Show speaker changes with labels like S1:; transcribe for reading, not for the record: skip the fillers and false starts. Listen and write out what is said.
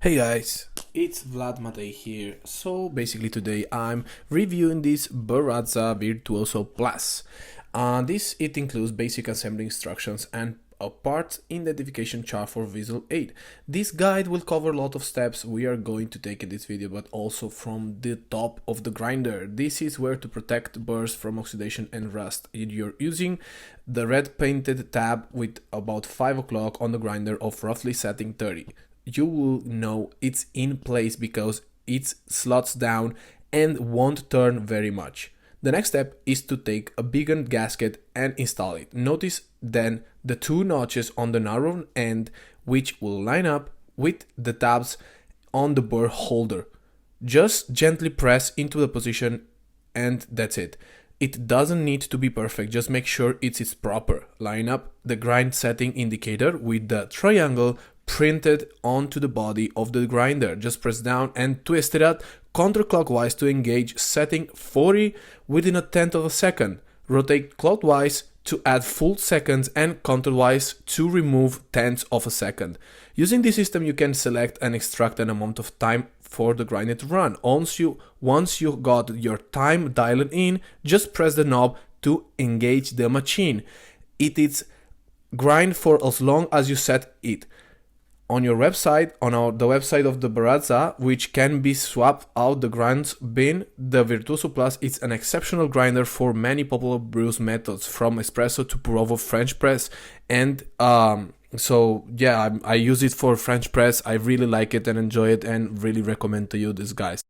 S1: Hey guys, it's Vlad Matei here. So basically today I'm reviewing this Barazza Virtuoso Plus. It includes basic assembly instructions and a part identification chart for visual aid. This guide will cover a lot of steps we are going to take in this video, but also from the top of the grinder. This is where to protect burrs from oxidation and rust. You're using the red painted tab with about 5 o'clock on the grinder of roughly setting 30. You will know it's in place because it slots down and won't turn very much. The next step is to take a bigger gasket and install it. Notice then the two notches on the narrow end, which will line up with the tabs on the burr holder. Just gently press into the position and that's it. It doesn't need to be perfect, just make sure it's proper. Line up the grind setting indicator with the triangle printed onto the body of the grinder. Just press down and twist it out counterclockwise to engage setting 40 within a tenth of a second. Rotate clockwise to add full seconds and counterwise to remove tenths of a second. Using this system you can select and extract an amount of time for the grinder to run. Once you got your time dialed in, just press the knob to engage the machine. It is grind for as long as you set it. On your website, the website of the Barazza, which can be swapped out the grinds bin, the Virtuoso Plus is an exceptional grinder for many popular brew methods, from espresso to pour-over French press. And so yeah, I use it for French press. I really like it and enjoy it and really recommend to you this, guys.